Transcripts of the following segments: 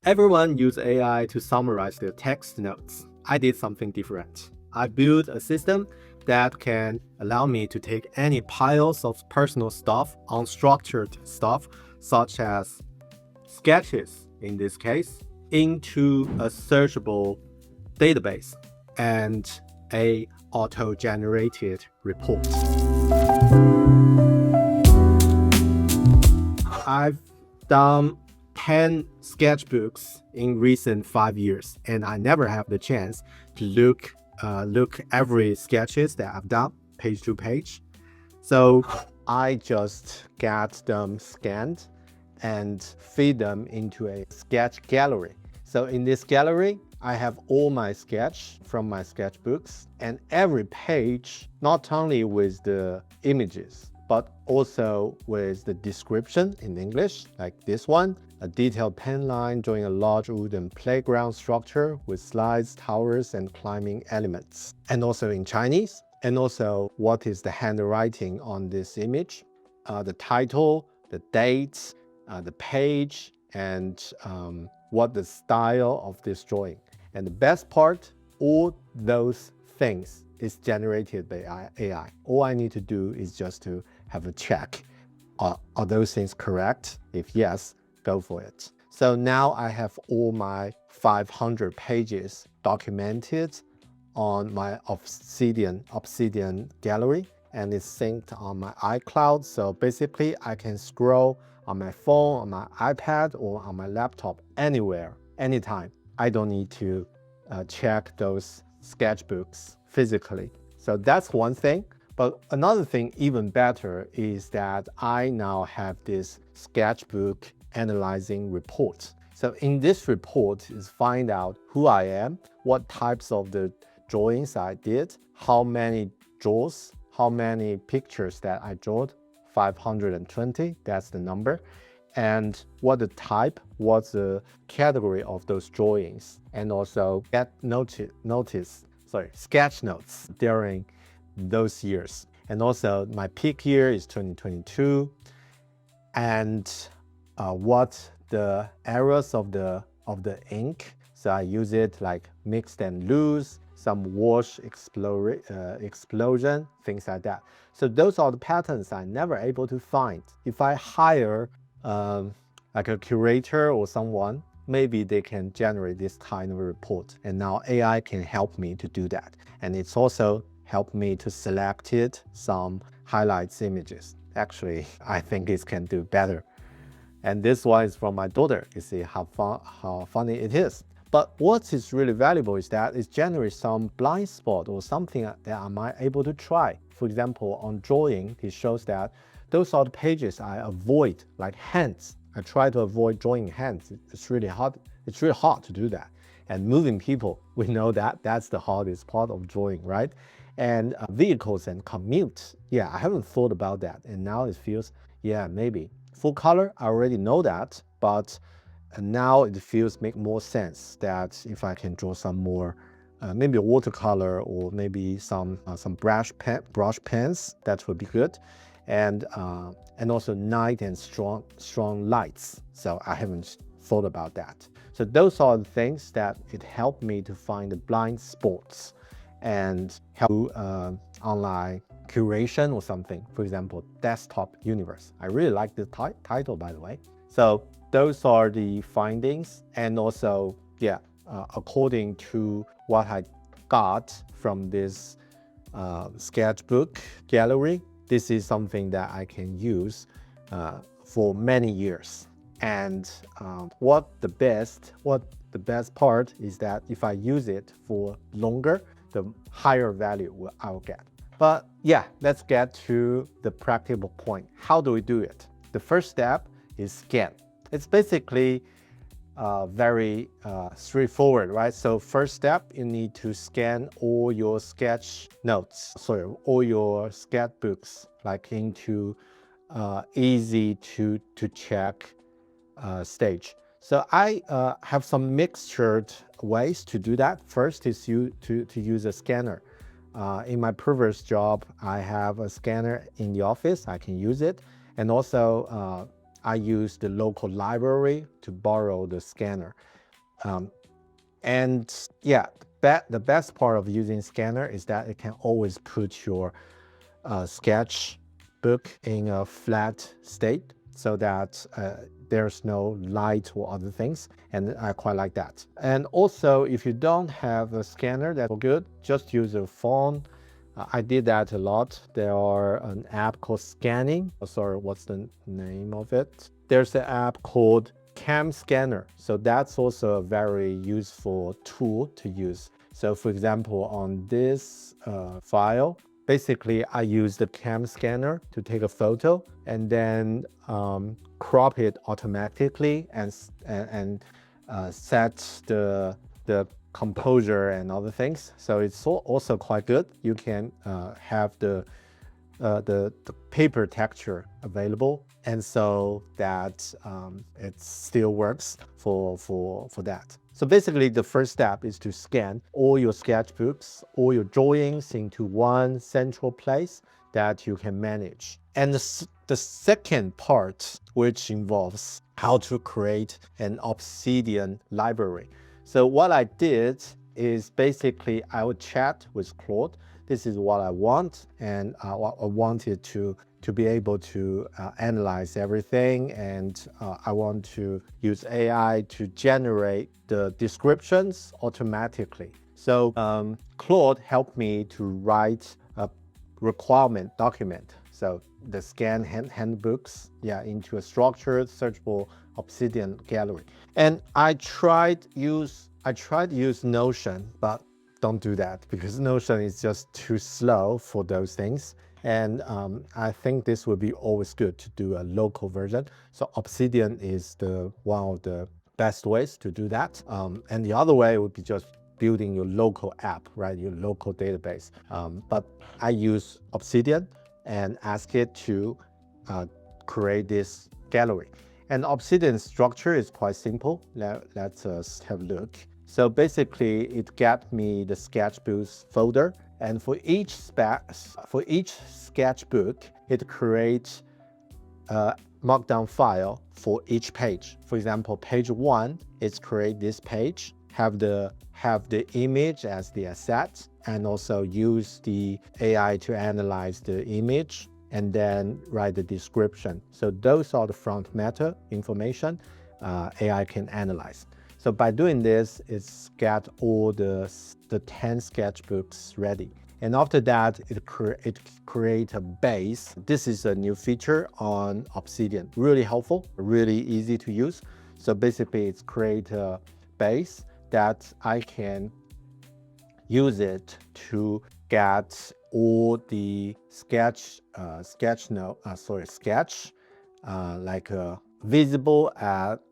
Everyone uses AI to summarize their text notes. I did something different. I built a system that can allow me to take any piles of personal stuff, unstructured stuff, such as sketches in this case, into a searchable database and a auto-generated report. I've done 10 sketchbooks in recent 5 years, and I never have the chance to look every sketches that I've done page to page. So I just get them scanned and feed them into a sketch gallery. So in this gallery, I have all my sketch from my sketchbooks, and every page, not only with the images, but also with the description in English, like this one, a detailed pen line drawing a large wooden playground structure with slides, towers, and climbing elements. And also in Chinese, and also what is the handwriting on this image, the title, the dates, the page, and what the style of this drawing. And the best part, all those things is generated by AI. All I need to do is just to have a check. Are those things correct? If yes, go for it. So now I have all my 500 pages documented on my Obsidian gallery, and it's synced on my iCloud. So basically I can scroll on my phone, on my iPad, or on my laptop anywhere, anytime. I don't need to check those sketchbooks physically. So that's one thing. But another thing even better is that I now have this sketchbook analyzing report. So in this report is find out who I am, what types of the drawings I did, how many draws, how many pictures that I drew, 520, that's the number, and what the type, what's the category of those drawings, and also get sketch notes during those years. And also my peak year is 2022, and what the errors of the ink. So I use it like mixed and loose, some wash explosion, things like that. So those are the patterns I'm never able to find. If I hire like a curator or someone, maybe they can generate this kind of report. And now AI can help me to do that. And it's also helped me to select it, some highlights images. Actually, I think it can do better. And this one is from my daughter. You see how funny it is. But what is really valuable is that it generates some blind spot or something that I might able to try. For example, on drawing, it shows that those are the pages I avoid, like hands. I try to avoid drawing hands. It's really hard. It's really hard to do that. And moving people, we know that that's the hardest part of drawing, right? And vehicles and commute. Yeah, I haven't thought about that. And now it feels, yeah, maybe. Full color, I already know that, but now it feels make more sense that if I can draw some more, maybe a watercolor or maybe some brush pens, that would be good, and also night and strong lights. So I haven't thought about that. So those are the things that it helped me to find the blind spots and help online curation or something. For example, desktop universe. I really like the title, by the way. So those are the findings, and also, yeah, according to what I got from this sketchbook gallery, this is something that I can use for many years. And what the best part is that if I use it for longer, the higher value I'll get. But yeah, let's get to the practical point. How do we do it? The first step is scan. It's basically very straightforward, right? So first step, you need to scan all your all your sketchbooks, like into easy to check stage. So I have some mixtured ways to do that. First is to use a scanner. In my previous job, I have a scanner in the office. I can use it. And also I use the local library to borrow the scanner. And yeah, the best part of using scanner is that it can always put your sketchbook in a flat state so that there's no light or other things, and I quite like that. And also, if you don't have a scanner, that's good, just use a phone. I did that a lot. There are an app called Scanning. Oh, sorry, what's the name of it? There's an app called Cam Scanner. So that's also a very useful tool to use. So for example, on this file, basically I use the Cam Scanner to take a photo and then crop it automatically and set the composure and other things. So it's also quite good. You can have the paper texture available, and so that it still works for that. So basically, the first step is to scan all your sketchbooks, all your drawings into one central place that you can manage. And the second part, which involves how to create an Obsidian library. So what I did is basically I would chat with Claude. This is what I want, and I wanted to be able to analyze everything, and I want to use AI to generate the descriptions automatically. So Claude helped me to write a requirement document. So the scan handbooks, into a structured, searchable Obsidian gallery. And I tried use Notion, but don't do that because Notion is just too slow for those things. And I think this would be always good to do a local version. So Obsidian is one of the best ways to do that. And the other way would be just building your local app, right? Your local database. But I use Obsidian and ask it to create this gallery. And Obsidian structure is quite simple. Let's have a look. So basically, it got me the sketchbooks folder, and for each sketchbook, it creates a Markdown file for each page. For example, page 1 is create this page, have the image as the asset, and also use the AI to analyze the image, and then write the description. So those are the front matter information AI can analyze. So by doing this, it's got all the 10 sketchbooks ready. And after that, it creates a base. This is a new feature on Obsidian. Really helpful, really easy to use. So basically, it's create a base that I can use it to get all the sketch visible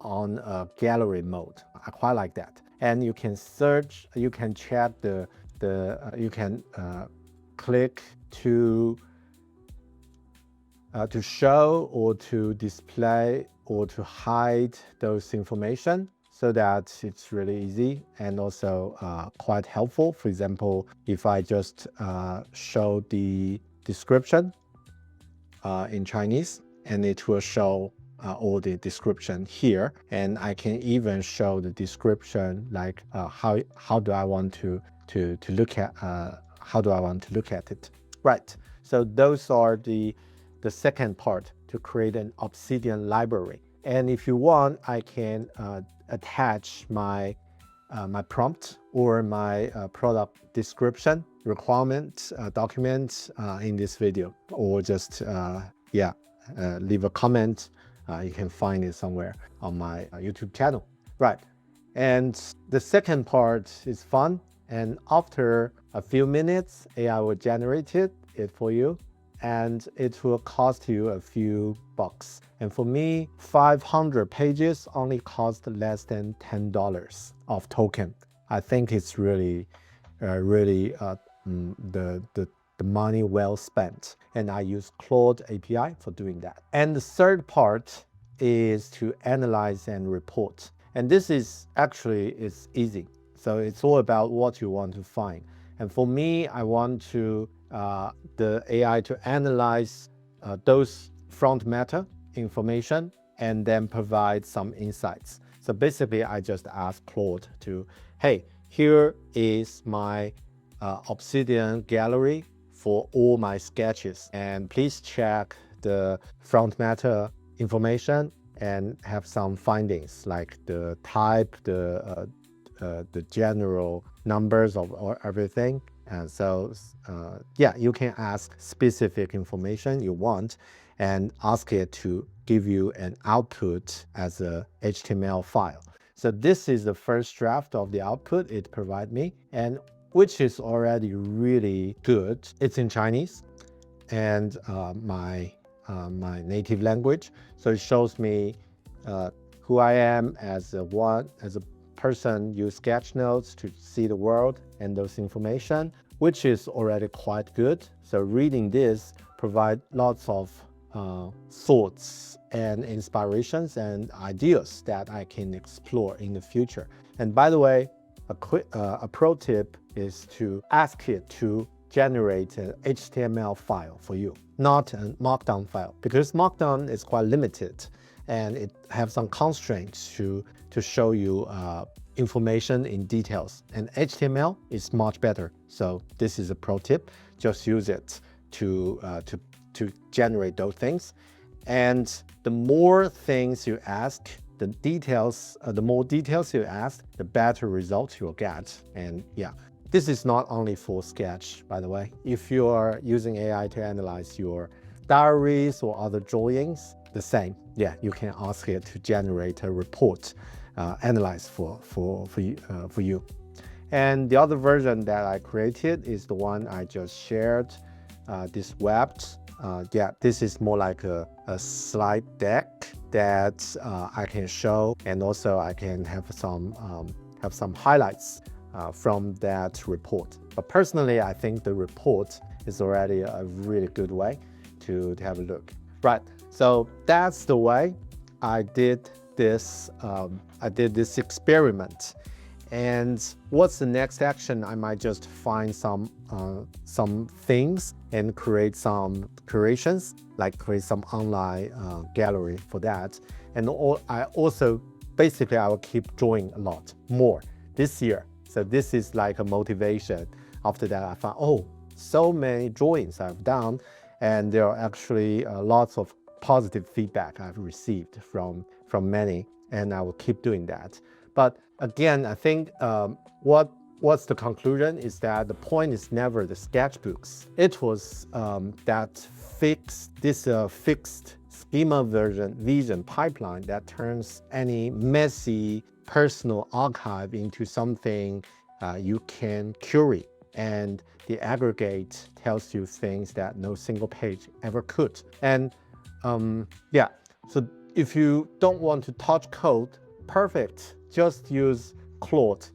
on a gallery mode. I quite like that. And you can search, you can chat you can click to show or to display or to hide those information, so that it's really easy and also quite helpful. For example, if I just show the description in Chinese, and it will show all the description here, and I can even show the description like how do I want to look at it. Right. So those are the second part, to create an Obsidian library. And if you want, I can attach my prompt or my product description requirement document in this video, or just leave a comment. You can find it somewhere on my YouTube channel. Right. And the second part is fun. And after a few minutes, AI will generate it for you, and it will cost you a few bucks. And for me, 500 pages only cost less than $10 of token. I think it's really the money well spent. And I use Claude API for doing that. And the third part is to analyze and report. And this is it's easy. So it's all about what you want to find. And for me, I want the AI to analyze those front matter information and then provide some insights. So basically, I just ask Claude to, hey, here is my Obsidian gallery for all my sketches, and please check the front matter information and have some findings like the type, the general numbers of everything. And so yeah, you can ask specific information you want and ask it to give you an output as a HTML file. So this is the first draft of the output it provided me, and which is already really good. It's in Chinese and my native language. So it shows me who I am as a person use sketch notes to see the world and those information, which is already quite good. So reading this provide lots of thoughts and inspirations and ideas that I can explore in the future. And by the way, a pro tip is to ask it to generate an HTML file for you, not a Markdown file, because Markdown is quite limited and it have some constraints to show you information in details. And HTML is much better. So this is a pro tip. Just use it to generate those things. And the more things you ask, the more details you ask, the better results you'll get. And yeah, this is not only for sketch, by the way. If you are using AI to analyze your diaries or other drawings, the same. Yeah, you can ask it to generate a report, analyze for you. And the other version that I created is the one I just shared, this web. Yeah, this is more like a slide deck that I can show, and also I can have some highlights from that report. But personally, I think the report is already a really good way to have a look. Right, so that's the way I did this. I did this experiment. And what's the next action? I might just find some things and create some creations, like create some online gallery for that. And I also, basically, I will keep drawing a lot more this year. So this is like a motivation. After that, I found, oh, so many drawings I've done, and there are actually lots of positive feedback I've received from many, and I will keep doing that. But again, I think what's the conclusion is that the point is never the sketchbooks. It was that fixed schema vision pipeline that turns any messy personal archive into something you can curate, and the aggregate tells you things that no single page ever could. And yeah, so if you don't want to touch code, perfect. Just use Claude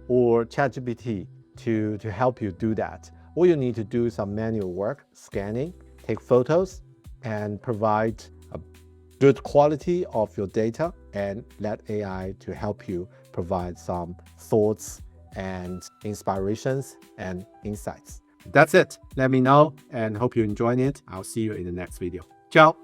or ChatGPT to help you do that. All you need to do is some manual work, scanning, take photos, and provide a good quality of your data, and let AI to help you provide some thoughts and inspirations and insights. That's it. Let me know and hope you enjoyed it. I'll see you in the next video. Ciao.